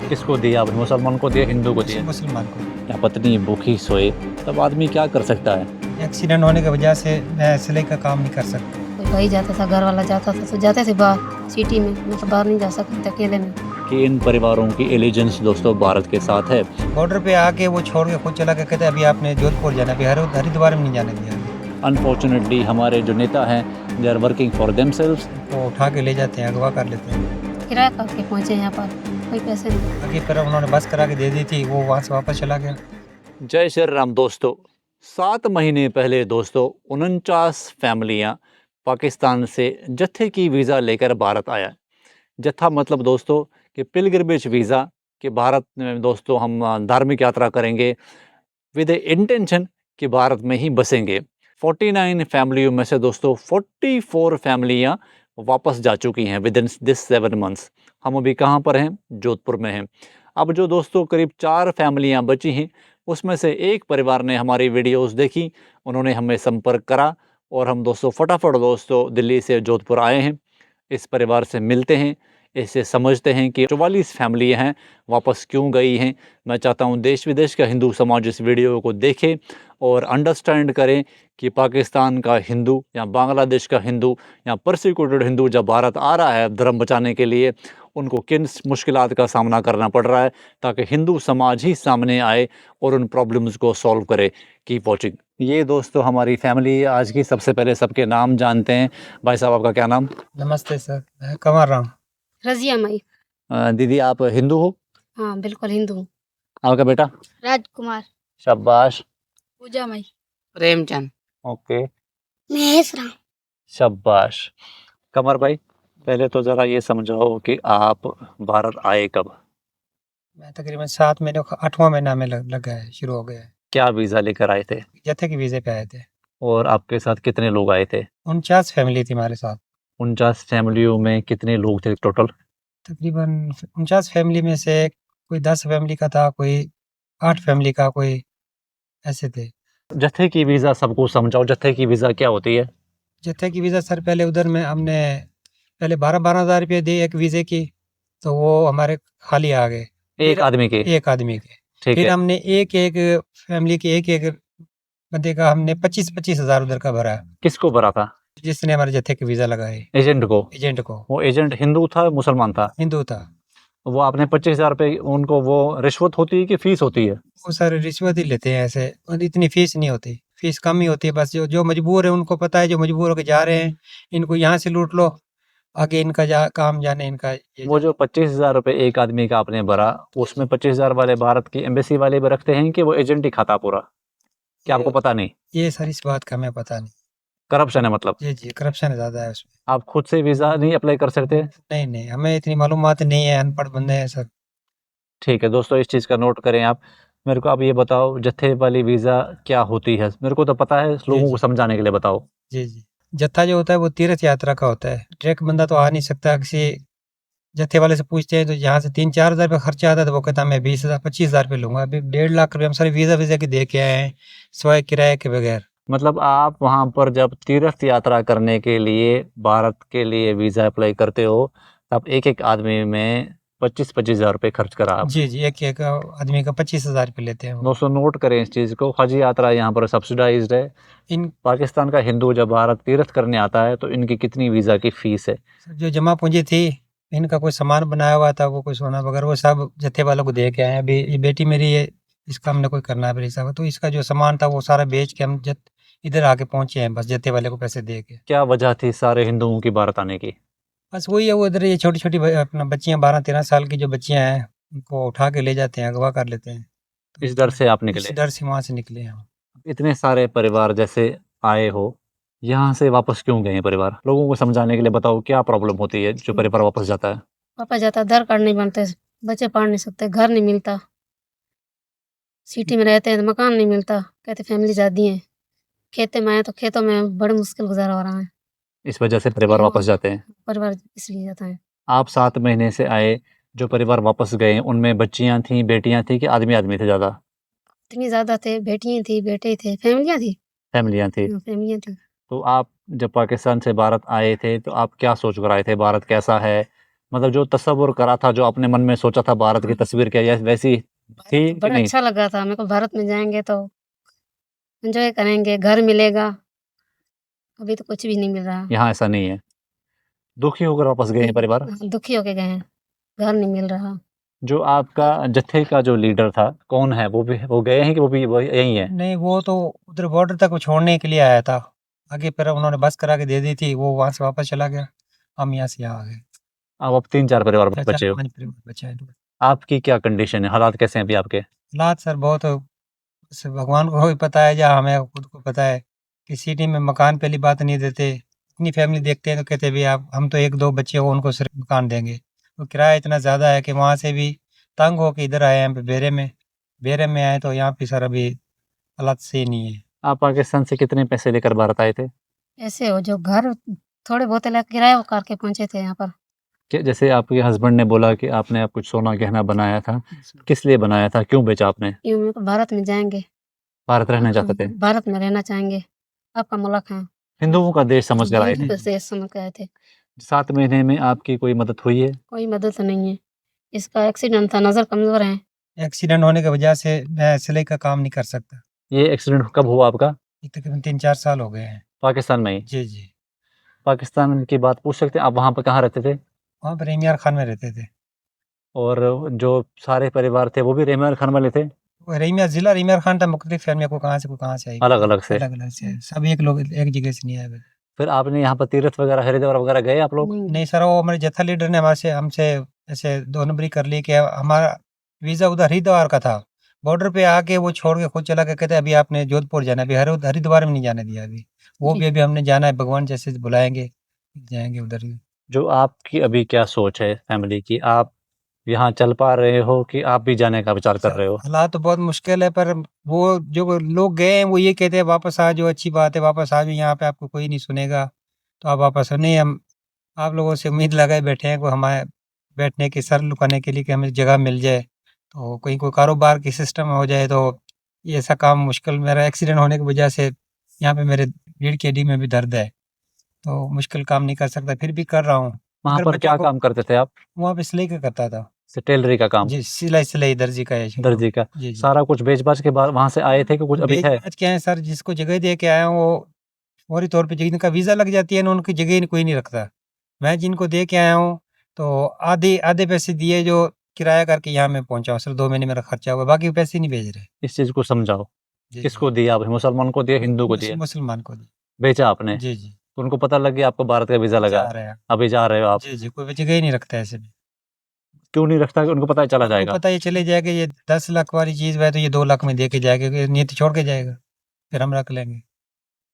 किसको दिया आपने? मुसलमान को दिया, हिंदू को दिया? मुसलमान को। या पत्नी भूखी सोए तब आदमी क्या कर सकता है? एक्सीडेंट होने की वजह से मैं सिलाई का काम नहीं कर सकता। कोई भाई जाता था, घर वाला जाता था तो जाते थे बाहर सिटी में, मैं तो बाहर नहीं जा सकती थी अकेले में। कि इन परिवारों की एलिजेंस दोस्तों भारत के साथ है। बॉर्डर पे आके वो छोड़ के खुद चला के कहते अभी आपने जोधपुर जाना, अभी हरिद्वार में नहीं जाने दिया। अनफॉर्चुनेटली हमारे जो नेता हैं they are working for themselves. वो उठा के ले जाते हैं, अगवा कर लेते हैं। किराया करके पहुंचे यहाँ पर, कोई पैसे नहीं। आगे पर उन्होंने बस करा के दे दी थी, वो वहाँ से वापस चला गया। जय श्री राम दोस्तों। 7 महीने पहले दोस्तों 49 फैमिलियां पाकिस्तान से जत्थे की वीज़ा लेकर भारत आया। जत्था मतलब दोस्तों कि पिलग्रिमेज वीज़ा कि भारत में दोस्तों हम धार्मिक यात्रा करेंगे विद इंटेंशन कि भारत में ही बसेंगे। 49 फैमिलियों में से दोस्तों 44 फैमिलियां वापस जा चुकी हैं विद इन दिस 7 मंथ्स। हम अभी कहाँ पर हैं? जोधपुर में हैं। अब जो दोस्तों करीब 4 फैमिलियां बची हैं उसमें से एक परिवार ने हमारी वीडियोस देखी, उन्होंने हमें संपर्क करा और हम दोस्तों फटाफट दोस्तों दिल्ली से जोधपुर आए हैं। इस परिवार से मिलते हैं, इससे समझते हैं कि 44 फैमिलियाँ हैं वापस क्यों गई हैं। मैं चाहता हूं देश विदेश का हिंदू समाज इस वीडियो को देखे और अंडरस्टैंड करें कि पाकिस्तान का हिंदू या बांग्लादेश का हिंदू या परसिक्यूटेड हिंदू जब भारत आ रहा है धर्म बचाने के लिए, उनको किन मुश्किलात का सामना करना पड़ रहा है, ताकि हिंदू समाज ही सामने आए और उन प्रॉब्लम्स को सॉल्व करे। Keep watching. ये दोस्तों हमारी फैमिली आज की। सबसे पहले सबके नाम जानते हैं। भाई साहब आपका क्या नाम? नमस्ते सर, मैं कंवर राम। रजिया माई। दीदी आप हिंदू हो? हाँ बिल्कुल हिंदू हूँ। आपका बेटा? राजकुमार। शाबाश। पूजा माई। प्रेमचंद। ओके, महेश राम। शाबाश। कमर भाई, पहले तो ज़रा ये समझाओ कि आप भारत आए कब? मैं तकरीबन 7 महीने 8वां महीना में लग गया है, शुरू हो गया है। क्या वीज़ा लेकर आए थे? जत्थे के वीज़े पे आए थे। और आपके साथ कितने लोग आए थे? 49 फैमिली थी हमारे साथ। 49 फैमिलियों में कितने लोग थे टोटल? तकरीबन 49 फैमिली में से कोई 10 फैमिली का था, कोई 8 फैमिली का, कोई ऐसे थे। जत्थे की वीज़ा सबको समझाओ, जत्थे की वीज़ा क्या होती है? जत्थे की वीज़ा सर पहले उधर में हमने पहले 12-12 हज़ार रुपये दिए एक वीज़े की, तो वो हमारे खाली आ गए। एक आदमी के? एक आदमी के। ठीक फिर है। हमने एक-एक फैमिली के एक-एक बंदे का हमने 25-25 हज़ार उधर का भरा, किसको भरा था? जिसने हमारे जत्थे के वीज़ा लगाए। एजेंट को? एजेंट को। वो एजेंट हिंदू था मुसलमान था? हिंदू था। वो आपने 25,000 रुपये उनको, वो रिश्वत होती है कि फ़ीस होती है? वो सर रिश्वत ही लेते हैं ऐसे, और इतनी फीस नहीं होती, फीस कम ही होती है। बस जो मजबूर है उनको पता है, जो मजबूर होकर जा रहे हैं इनको यहाँ से लूट लो, आगे इनका काम जाने इनका वो जो 25,000 रुपये एक आदमी का आपने भरा, उसमें 25,000 वाले भारत की एम्बेसी वाले भी रखते हैं कि वो एजेंट ही खाता पूरा? क्या आपको पता नहीं? ये सर इस बात का हमें पता नहीं। करप्शन है मतलब? जी करप्शन ज़्यादा है उसमें। आप खुद से वीज़ा नहीं अप्लाई कर सकते? नहीं हमें इतनी मालूमात नहीं है, अनपढ़ बंदे हैं सर। ठीक है दोस्तों, इस चीज़ का नोट करें आप। मेरे को आप ये बताओ जत्थे वाली वीज़ा क्या होती है? मेरे को तो पता है, लोगों को समझाने के लिए बताओ। जी जत्था जो होता है वो तीर्थ यात्रा का होता है। डायरेक्ट बंदा तो आ नहीं सकता। किसी जत्थे वाले से पूछते हैं तो यहाँ से 3-4 हज़ार रुपये खर्चा आता है, तो वो कहता है मैं 20,000 25,000 रुपये लूँगा। अभी 1.5 लाख रुपये हम सारे वीज़ा के दे के आए हैं, सिवाय किराए के बगैर। मतलब आप वहाँ पर जब तीर्थ यात्रा करने के लिए भारत के लिए वीज़ा अप्लाई करते हो, तब एक-एक आदमी में 25-25 हज़ार रुपये खर्च करा आप? जी एक आदमी का 25,000 रुपये लेते हैं वो। दोस्तों नोट करें इस चीज़ को, हज यात्रा यहाँ पर सब्सिडाइज्ड है। इन पाकिस्तान का हिंदू जब भारत तीर्थ करने आता है तो इनकी कितनी वीज़ा की फ़ीस है? जो जमा पूंजी थी, इनका कोई सामान बनाया हुआ था, वो कोई सोना वगैरह, वो सब जत्थे वालों को दे के आए हैं। अभी ये बेटी मेरी है, इसका हमने कोई करना है फिर हिसाब, तो इसका जो सामान था वो सारा बेच के हम इधर आके पहुंचे हैं, बस जत्थे वाले को पैसे दे के। क्या वजह थी सारे हिंदुओं की भारत आने की? बस वही है, वो इधर ये छोटी छोटी अपना बच्चियाँ 12-13 साल की जो बच्चियाँ हैं, उनको उठा के ले जाते हैं, अगवा कर लेते हैं। तो इस डर से आप इस निकले? डर से वहाँ से निकले हैं हम। इतने सारे परिवार जैसे आए हो, यहाँ से वापस क्यों गए हैं परिवार? लोगों को समझाने के लिए बताओ, क्या प्रॉब्लम होती है जो परिवार वापस जाता है? पापा जाता, आधार कार्ड नहीं बनते, बच्चे पढ़ नहीं सकते, घर नहीं मिलता, सिटी में रहते हैं तो मकान नहीं मिलता, कहते फैमिली ज़्यादा है, खेते में आए तो खेतों में बड़े मुश्किल गुजारा हो रहा है। इस वजह से परिवार वापस जाते हैं। परिवार इसलिए जाता है। आप 7 महीने से आए, जो परिवार वापस गए उनमें बच्चियाँ थीं, बेटियाँ थीं कि आदमी थे ज़्यादा? इतनी ज़्यादा थे, बेटियाँ थी, बेटे थे, फैमिलियाँ थी। फैमिलियाँ थी। फैमिलियाँ थी। तो आप जब पाकिस्तान से भारत आए थे तो आप क्या सोच कर आए थे? भारत कैसा है? मतलब जो तस्वुर करा था, जो आपने मन में सोचा था भारत की तस्वीर क्या वैसी थी कि बड़ा नहीं? अच्छा लगा था मेरे को। भारत में जाएंगे तो एंजॉय करेंगे, घर मिलेगा। अभी तो कुछ भी नहीं मिल रहा। यहाँ ऐसा नहीं है। दुखी होकर वापस गए हैं परिवार? दुखी होके गए हैं, घर नहीं मिल रहा। जो आपका जत्थे का जो लीडर था, कौन है? वो गए हैं कि वो भी यहीं है? नहीं, वो तो उधर बॉर्डर तक वो छोड़ने के लिए आया था। आगे फिर उन्होंने बस करा के दे दी थी, वो वहाँ से वापस चला गया। हम यहाँ से यहाँ आ गए। अब 3-4 परिवार चार बचे हो। 5 परिवार बचे हैं। आपकी क्या कंडीशन है? हालात कैसे हैं अभी आपके? हालात सर बहुत, से भगवान को भी पता है या हमें खुद को पता है कि सिटी में मकान पहली बात नहीं देते। इतनी फैमिली देखते हैं तो कहते हैं भी आप, हम तो 1-2 बच्चे हो उनको सिर्फ मकान देंगे। तो किराया इतना ज़्यादा है कि वहाँ से भी तंग होके इधर आए हैं बेरे में। बेरे में आए तो यहाँ पे सर अभी हालात सही नहीं है। आप पाकिस्तान से कितने पैसे लेकर भारत आए थे? ऐसे हो जो घर थोड़े बहुत लेकर किराया करके पहुंचे थे यहाँ पर। जैसे आपके हस्बैंड ने बोला कि आपने आप कुछ सोना गहना बनाया था, किस लिए बनाया था? क्यों बेचा आपने? यूँ मेरे को भारत में जाएंगे, भारत रहना चाहते थे? भारत में रहना चाहेंगे, आपका मुल्क है। हिंदुओं का देश समझ कर आए थे। हिंदू से समझ के आए थे। 7 महीने में आपकी कोई मदद हुई है? कोई मदद तो नहीं है। इसका एक्सीडेंट था, नज़र कमज़ोर है। एक्सीडेंट होने की वजह से मैं सिलाई का काम नहीं कर सकता। ये एक्सीडेंट कब हुआ आपका? ये तकरीबन 3-4 साल हो गए हैं। पाकिस्तान में ही? जी, जी। पाकिस्तान की बात पूछ सकते हैं, आप वहाँ पर कहाँ रहते थे? वहाँ पर इमियार खान में रहते थे। और जो सारे परिवार थे वो भी रहमान खान वाले थे? वो रहीमिया ज़िला रहीमियार खान था, मुख्तलिफ फैमिलियाँ कोई कहाँ से आई। अलग-अलग से? अलग-अलग से, सब एक लोग एक जगह से नहीं आए हुए। फिर आपने यहाँ पर तीर्थ वगैरह, हरिद्वार वगैरह गए आप लोग? नहीं सर, वो हमारे जत्था लीडर ने हमसे ऐसे 2 नंबरी कर ली कि हमारा वीज़ा उधर हरिद्वार का था। बॉर्डर पे आके वो छोड़ के खुद चला गया, कहते अभी आपने जोधपुर जाना है, अभी हरिद्वार में नहीं जाने दिया अभी। वो जी। भी अभी हमने जाना है, भगवान जैसे बुलाएँगे, जाएँगे उधर ही। जो आपकी अभी क्या सोच है फैमिली की? आप यहाँ चल पा रहे हो कि आप भी जाने का विचार कर रहे हो? हालात तो बहुत मुश्किल है, पर वो जो लोग गए हैं वो ये कहते हैं वापस आ जाओ, अच्छी बात है, वापस आ जाओ, यहाँ पे आपको कोई नहीं सुनेगा, तो आप वापस आओ। नहीं, हम आप लोगों से उम्मीद लगाए बैठे हैं, को हमारे बैठने की, सर झुकाने के लिए कि हमें जगह मिल जाए, तो कहीं कोई कारोबार की सिस्टम हो जाए तो ये ऐसा काम मुश्किल। मेरा एक्सीडेंट होने की वजह से यहाँ पे मेरे रीढ़ की हड्डी में भी दर्द है, तो मुश्किल काम नहीं कर सकता, फिर भी कर रहा हूँ। वहाँ अगर पर बच्चों क्या को काम करते थे आप? वहाँ पे सिलाई का करता था। टेलरी का काम? जी, सिलाई दर्जी का है। दर्जी का? जी, जी। सारा कुछ बेच-बाच के बाद वहाँ से आए थे कि कुछ अभी है? बेच-बाच के आए हैं सर, जिसको जगह दे के आया हूँ वो फौरी तौर पे जिनका वीज़ा लग जाती है ना, उनकी जगह कोई नहीं रखता। मैं जिनको दे के आया हूँ तो आधे आधे पैसे दिए, जो किराया करके यहाँ मैं पहुँचा हूँ। सिर्फ 2 महीने मेरा खर्चा हुआ, बाकी पैसे नहीं भेज रहे। इस चीज़ को समझाओ। जी, किसको दिया आपने? मुसलमान को दिया, हिंदू को दिया? मुसलमान को दी। बेचा आपने? जी, जी। तो उनको पता लग गया आपको भारत का वीज़ा लगा जा है, रहे हैं। अभी जा रहे हो आप। जी, जी, कोई जगह ही नहीं रखता है ऐसे में। क्यों नहीं रखता? कि उनको पता है चला उनको जाएगा? पता है ये चले जाएगा, ये 10 लाख वाली चीज़ है तो ये 2 लाख में दे के जाएगा, ये नीति छोड़ के जाएगा, फिर हम रख लेंगे।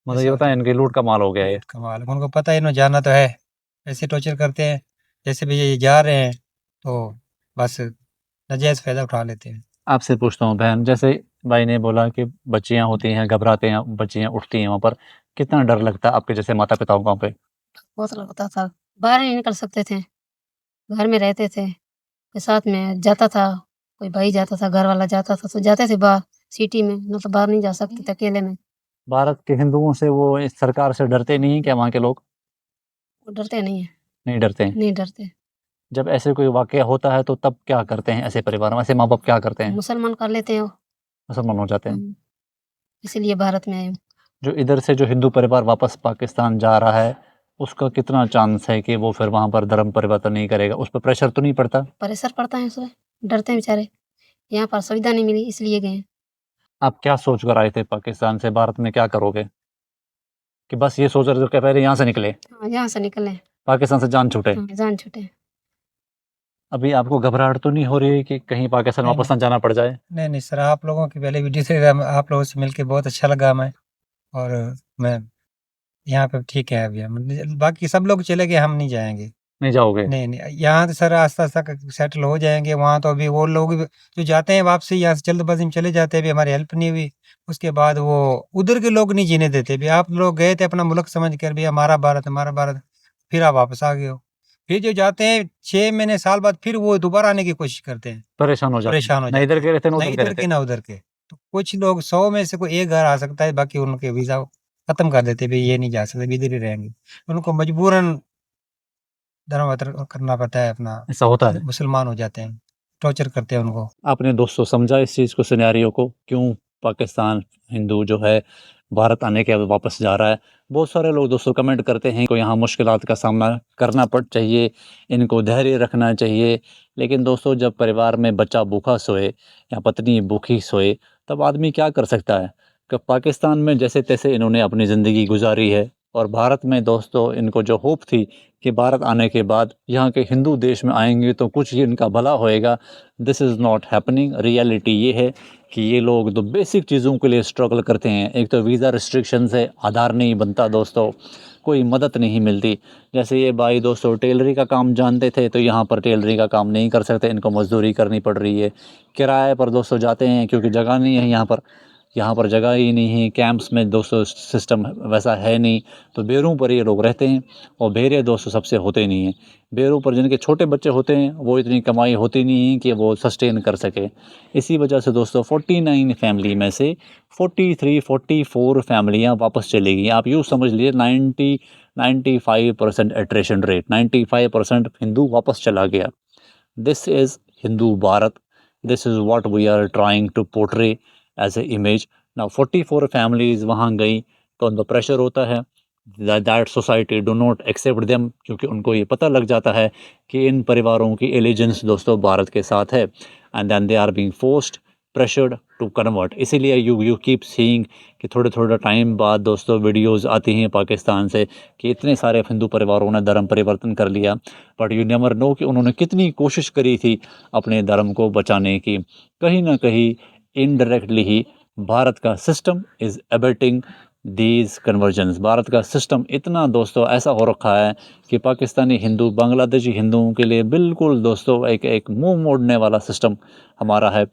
मतलब ये ऐसा होता होता है है। इनकी लूट का माल हो गया ये। कमाल है, उनको पता है इन्हें जाना तो है, ऐसे टॉर्चर करते हैं। जैसे भैया ये जा रहे हैं तो बस नाजायज़ फ़ायदा उठा लेते हैं। आपसे पूछता हूँ बहन, जैसे भाई ने बोला कि बच्चियाँ होती हैं, घबराते हैं, बच्चियाँ उठती हैं वहाँ पर, कितना डर लगता है आपके जैसे माता-पिताओं को पे? बहुत लगता था, बाहर नहीं निकल सकते थे, घर में रहते थे। कोई साथ में जाता था, कोई भाई जाता था, घर वाला जाता था तो जाते थे बाहर सिटी में, न तो बाहर नहीं जा सकते थे अकेले में। भारत के हिंदुओं से वो इस सरकार से डरते नहीं हैं क्या वहाँ के लोग? वो डरते नहीं हैं, नहीं डरते हैं? नहीं डरते। जब ऐसे कोई वाक़या होता है तो तब क्या करते हैं ऐसे परिवार में? ऐसे माँ-बाप क्या करते हैं? मुसलमान कर लेते हैं वो। मुसलमान हो जाते हैं। इसलिए भारत में आए हूँ। जो इधर से जो हिंदू परिवार वापस पाकिस्तान जा रहा है, उसका कितना चांस है कि वो फिर वहाँ पर धर्म परिवर्तन नहीं करेगा? उस पे प्रेशर तो नहीं पड़ता? प्रेशर पड़ता है उससे, डरते हैं बेचारे। यहाँ पर सुविधा नहीं मिली इसलिए गए हैं। आप क्या सोच कर आए थे पाकिस्तान से? भारत में क्या करोगे? कि बस ये सोच रहे थे कि पहले यहाँ से निकले, हाँ, यहाँ से निकले। पाकिस्तान से जान छूटे। हाँ, जान छूटे। अभी आपको घबराहट तो नहीं हो रही है कि कहीं पाकिस्तान नहीं, वापस ना जाना पड़ जाए? नहीं, नहीं सर, आप लोगों की पहले वीडियो से आप लोगों से मिलके बहुत अच्छा लगा हमें, और मैं यहाँ पे ठीक है अभी हम, बाकी सब लोग चले गए, हम नहीं जाएँगे। नहीं जाओगे? नहीं, नहीं, यहाँ तो सर आस्ता-आस्ता सेटल हो जाएँगे, वहाँ तो अभी वो लोग भी जो जाते हैं वापसी यहाँ से जल्दबाज़ी में चले जाते हैं, अभी हमारी हेल्प नहीं हुई। उसके बाद वो उधर के लोग नहीं जीने देते, अभी आप लोग गए थे अपना मुल्क समझ कर, भई हमारा भारत, फिर आप वापस आ गए हो। फिर जो जाते हैं 6 महीने, साल बाद फिर वो दोबारा आने की कोशिश करते हैं, परेशान हो जाते हैं। परेशान हो ना जाते इधर के रहते, ना ना उधर के इधर रहते। के ना उधर के। तो कुछ लोग 100 में से कोई एक घर आ सकता है, बाकी उनके वीज़ा खत्म कर देते हैं, भई ये नहीं जा सकते, इधर ही रहेंगे। उनको मजबूरन धर्मांतर करना पड़ता है अपना, ऐसा होता है? मुसलमान हो जाते हैं, टॉर्चर करते हैं उनको। आपने दोस्तों समझा इस चीज़ को, सिनेरियो को, क्यों पाकिस्तान हिंदू जो है भारत आने के बाद वापस जा रहा है। बहुत सारे लोग दोस्तों कमेंट करते हैं को यहाँ मुश्किलात का सामना करना पड़ चाहिए, इनको धैर्य रखना चाहिए। लेकिन दोस्तों जब परिवार में बच्चा भूखा सोए या पत्नी भूखी सोए तब आदमी क्या कर सकता है। कि पाकिस्तान में जैसे तैसे इन्होंने अपनी ज़िंदगी गुजारी है और भारत में दोस्तों इनको जो होप थी कि भारत आने के बाद यहाँ के हिंदू देश में आएंगे तो कुछ ही इनका भला होएगा, this is not happening. Reality ये है कि ये लोग तो बेसिक चीज़ों के लिए स्ट्रगल करते हैं। एक तो वीज़ा रिस्ट्रिक्शन से आधार नहीं बनता दोस्तों, कोई मदद नहीं मिलती। जैसे ये भाई दोस्तों टेलरी का काम जानते थे तो यहाँ पर टेलरी का काम नहीं कर सकते, इनको मजदूरी करनी पड़ रही है। किराए पर दोस्तों जाते हैं क्योंकि जगह नहीं है यहाँ पर जगह ही नहीं है। कैंप्स में दोस्तों सिस्टम वैसा है नहीं, तो बेरों पर ये लोग रहते हैं। और बेरे दोस्तों सबसे होते नहीं हैं। बेरों पर जिनके छोटे बच्चे होते हैं वो इतनी कमाई होती नहीं है कि वो सस्टेन कर सके। इसी वजह से दोस्तों 49 फैमिली में से 43-44 फैमिलियाँ वापस चली गई। आप यूँ समझ लीजिए 95% एट्रेशन रेट, 95% हिंदू वापस चला गया। This is Hindu Bharat, this is what we are trying to portray as a image. Now 44 families वहाँ गई तो उनको प्रेशर होता है that society do not accept them, क्योंकि उनको ये पता लग जाता है कि इन परिवारों की एलिजेंस दोस्तों भारत के साथ है। And then they are being forced, pressured to convert. इसीलिए यू कीप सीइंग कि थोड़े थोड़े टाइम बाद दोस्तों वीडियोस आती हैं पाकिस्तान से कि इतने सारे हिंदू परिवारों ने धर्म परिवर्तन कर लिया। बट यू नेवर नो कि उन्होंने कितनी कोशिश करी थी अपने धर्म को बचाने की। कहीं ना कहीं इनडायरेक्टली ही भारत का system is abetting these convergence. Bharat का सिस्टम इतना दोस्तों ऐसा हो रखा है कि पाकिस्तानी हिंदू बांग्लादेशी हिंदुओं के लिए बिल्कुल दोस्तों एक मुंह मोड़ने वाला सिस्टम हमारा है।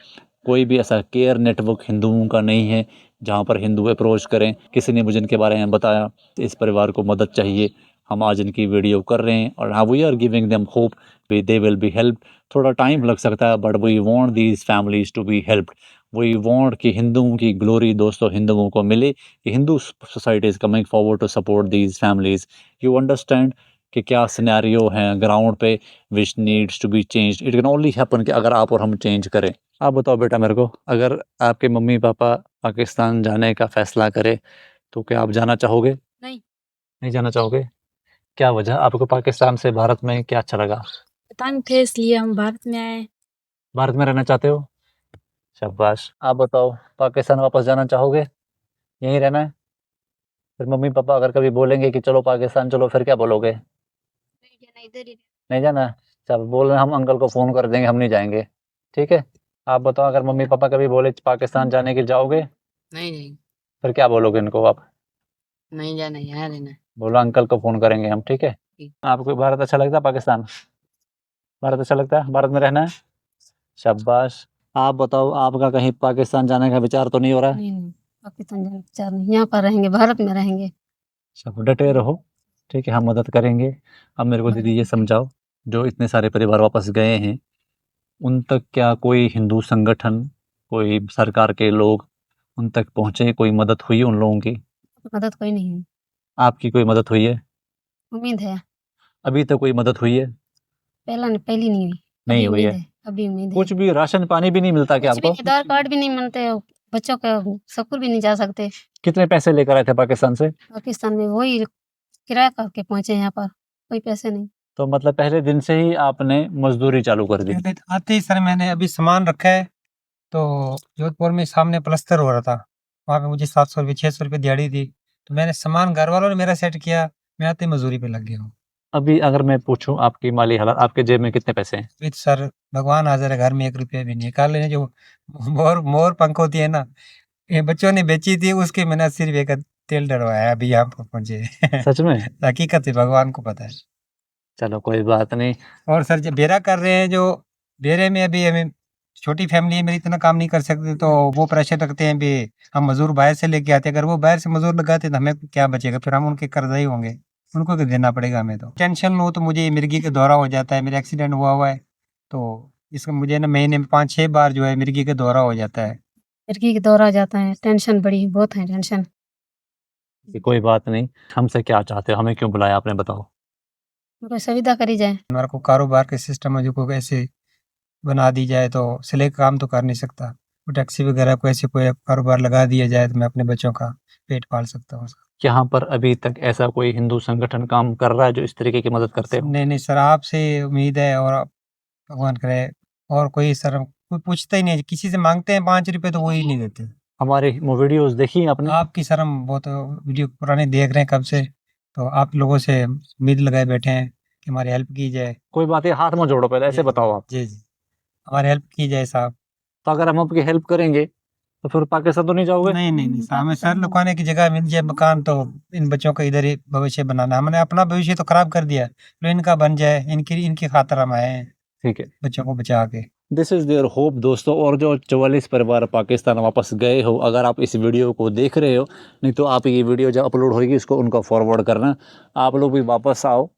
कोई भी ऐसा केयर नेटवर्क हिंदुओं का नहीं है जहाँ पर हिंदू अप्रोच करें। किसी ने मुझे इनके बारे में बताया इस परिवार को मदद चाहिए, हम आज इनकी वीडियो कर रहे हैं और हाँ we are giving them hope they will be help. थोड़ा टाइम लग सकता है but we want these families to be helped. We want कि हिंदुओं की ग्लोरी दोस्तों हिंदुओं को मिले, कि Hindu society is coming forward to support these families. You understand कि क्या सिनेरियो हैं ग्राउंड पे which needs to be change. It can only happen कि अगर आप और हम चेंज करें। आप बताओ बेटा मेरे को, अगर आपके मम्मी पापा पाकिस्तान जाने का फ़ैसला करें तो क्या आप जाना चाहोगे? नहीं। नहीं जाना चाहोगे? क्या वजह? आपको पाकिस्तान से भारत में क्या अच्छा लगा? पता नहीं थे इसलिए हम भारत में आए। भारत में रहना चाहते हो? शाबाश। आप बताओ पाकिस्तान वापस जाना चाहोगे? यहीं रहना है? फिर मम्मी पापा अगर कभी बोलेंगे कि चलो पाकिस्तान चलो, फिर क्या बोलोगे? नहीं जाना, इधर ही। नहीं जाना? चल बोल रहे हम अंकल को फ़ोन कर देंगे, हम नहीं जाएंगे। ठीक है। आप बताओ अगर मम्मी पापा कभी बोले पाकिस्तान जाने के जाओगे? नहीं नहीं, फिर क्या बोलोगे इनको आप? नहीं जाना, यहाँ रहना। बोलो अंकल को फ़ोन करेंगे हम। ठीक है। ठीक। आपको भारत अच्छा लगता है पाकिस्तान? भारत अच्छा लगता है? भारत में रहना है? शाबाश। आप बताओ आपका कहीं पाकिस्तान जाने का विचार तो नहीं हो रहा है? नहीं नहीं, पाकिस्तान जाने का विचार नहीं, यहाँ पर रहेंगे, भारत में रहेंगे। सब डटे रहो। ठीक है, हम मदद करेंगे। अब मेरे को दीदी ये समझाओ, जो इतने सारे परिवार वापस गए हैं उन तक क्या कोई हिंदू संगठन, कोई सरकार के लोग उन तक पहुँचे, कोई मदद हुई उन लोगों की? मदद कोई नहीं हुई। आपकी कोई मदद हुई है? उम्मीद है। अभी तक कोई मदद हुई है? पहली नहीं हुई। नहीं अभी हुई उम्मीद है। है, अभी उम्मीद है। कुछ भी राशन पानी भी नहीं मिलता क्या कुछ भी आपको? नहीं, आधार कार्ड भी नहीं बनते, बच्चों का स्कूल भी नहीं जा सकते। कितने पैसे लेकर आए थे पाकिस्तान से? पाकिस्तान में वही किराया करके पहुंचे यहाँ पर, कोई पैसे नहीं। तो मतलब पहले दिन से ही आपने मजदूरी चालू कर दी? पहले आते ही सर मैंने अभी सामान रखा है, तो जोधपुर में सामने प्लस्तर हो रहा था, वहाँ पे मुझे 700 रुपये 600 रुपये दिहाड़ी दी, तो मैंने सामान घर वालों ने मेरा सेट किया, मैं आते ही मजदूरी पे लग गया हूँ। अभी अगर मैं पूछूं आपकी माली हालत, आपके जेब में कितने पैसे हैं? अभी तो सर भगवान हाजिर है, घर में 1 रुपया भी नहीं है। कल ने जो मोर मोर पंख होती है ना, ये बच्चों ने बेची थी, उसके मैंने 80 रुपये का तेल डलवाया, अभी यहाँ पर पहुंचे। सच में? हकीकत है, भगवान को पता है। चलो कोई बात नहीं। और सर जो बेरा कर रहे हैं, जो बेरे में अभी हमें छोटी फैमिली है मेरी, इतना काम नहीं कर सकते, तो वो प्रेशर रखते हैं भी हम मजदूर बाहर से लेके आते हैं, अगर वो बाहर से मजदूर लगाते तो हमें क्या बचेगा, फिर हम उनके कर्जा ही होंगे, उनको तो देना पड़ेगा हमें। तो टेंशन लो तो मुझे मिर्गी का दौरा हो जाता है, मेरा एक्सीडेंट हुआ है, तो इसका मुझे ना महीने में 5-6 बार जो है मिर्गी का दौरा हो जाता है। लड़की के दौरा जाता है, टेंशन बड़ी बहुत है, टेंशन। कि कोई बात नहीं, हमसे क्या चाहते हो, हमें क्यों बुलाया आपने, बताओ? कोई सुविधा करी जाए। हमारे को कारोबार के सिस्टम में जो कोई ऐसे बना दी जाए तो सिलाई का काम तो कर नहीं सकता, वो टैक्सी वगैरह को ऐसे कोई कारोबार लगा दिया जाए तो मैं अपने बच्चों का पेट पाल सकता हूँ। यहाँ पर अभी तक ऐसा कोई हिंदू संगठन काम कर रहा है जो इस तरीके की मदद करते हो? नहीं नहीं सर, आपसे उम्मीद है, और भगवान करे और कोई सर कोई पूछता ही नहीं है, किसी से मांगते हैं 5 रुपए तो वो ही नहीं देते। हमारे वो वीडियोस देखी हैं आपने? आपकी सर हम बहुत वीडियो पुराने देख रहे हैं कब से, तो आप लोगों से उम्मीद लगाए बैठे हैं कि हमारी हेल्प की जाए। कोई बात है, हाथ मत जोड़ो, पहले ऐसे बताओ आप। जी जी, हमारी हेल्प की जाए साहब। तो अगर हम आपकी हेल्प करेंगे तो फिर पाकिस्तान तो नहीं जाओगे? नहीं नहीं नहीं, हमें सर लुकाने की जगह मिल जाए मकान, तो इन बच्चों का इधर ही भविष्य बनाना, हमने अपना भविष्य तो खराब कर दिया, तो इनका बन जाए, इनकी इनकी खातर हम आए हैं ठीक है, बच्चों को बचा के। दिस इज़ देयर होप दोस्तों। और जो 44 परिवार पाकिस्तान वापस गए हो, अगर आप इस वीडियो को देख रहे हो, नहीं तो आप ये वीडियो जब अपलोड होगी इसको उनको फॉरवर्ड करना, आप लोग भी वापस आओ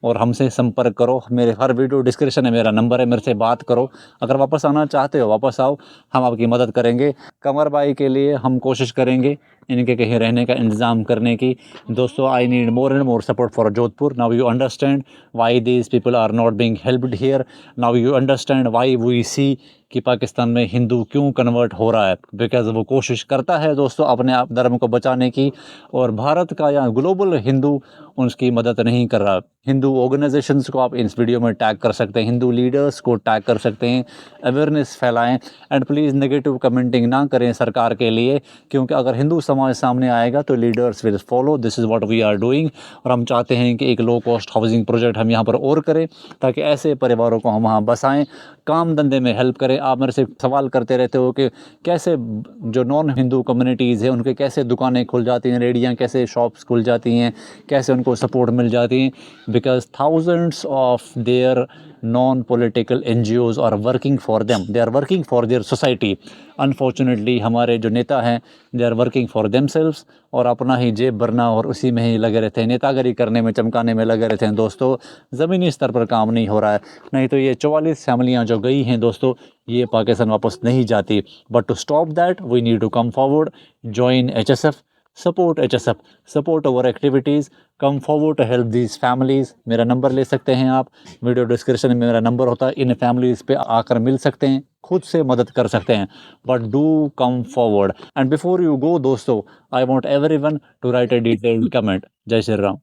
और हमसे संपर्क करो। मेरे हर वीडियो डिस्क्रिप्शन में मेरा नंबर है, मेरे से बात करो। अगर वापस आना चाहते हो वापस आओ, हम आपकी मदद करेंगे। कमर भाई के लिए हम कोशिश करेंगे इनके कहीं रहने का इंतज़ाम करने की। दोस्तों, I need more and more support for Jodhpur. Now you understand why these people are not being helped here. Now you understand why we see कि पाकिस्तान में हिंदू क्यों कन्वर्ट हो रहा है। बिकॉज़ वो कोशिश करता है दोस्तों अपने आप धर्म को बचाने की, और भारत का या ग्लोबल हिंदू उसकी मदद नहीं कर रहा। हिंदू ऑर्गेनाइजेशंस को आप इस वीडियो में टैग कर सकते हैं, हिंदू लीडर्स को टैग कर सकते हैं, अवेयरनेस फैलाएं। एंड प्लीज़ नेगेटिव कमेंटिंग ना करें सरकार के लिए, क्योंकि अगर हिंदू समाज सामने आएगा तो leaders will follow. This is what we are doing. और हम चाहते हैं कि एक लो कॉस्ट हाउसिंग प्रोजेक्ट हम यहाँ पर और करें, ताकि ऐसे परिवारों को हम वहाँ बसाएं, काम धंधे में हेल्प करें। आप मेरे से सवाल करते रहते हो कि कैसे जो नॉन हिंदू कम्युनिटीज़ हैं उनके कैसे दुकानें खुल जाती हैं, रेडियाँ कैसे शॉप्स खुल जाती हैं, कैसे उनको सपोर्ट मिल जाती हैं। Because thousands of their non political NGOs are working for them, they are working for their society. Unfortunately हमारे जो नेता हैं they are working for themselves, और अपना ही जेब भरना और उसी में ही लगे रहते हैं, नेतागिरी करने में, चमकाने में लगे रहते हैं। दोस्तों, ज़मीनी स्तर पर काम नहीं हो रहा है। नहीं तो ये 44 फैमिलियाँ जो गई हैं दोस्तों, ये पाकिस्तान वापस नहीं जाती। But to stop that we need to come forward, join HSF, support HSF, support our activities, come forward to help these families. मेरा नंबर ले सकते हैं आप, वीडियो डिस्क्रिप्शन में मेरा नंबर होता है। इन फैमिलीज़ पे आकर मिल सकते हैं, खुद से मदद कर सकते हैं, but do come forward. And before you go दोस्तों, I want everyone to write a detailed comment. जय श्री राम।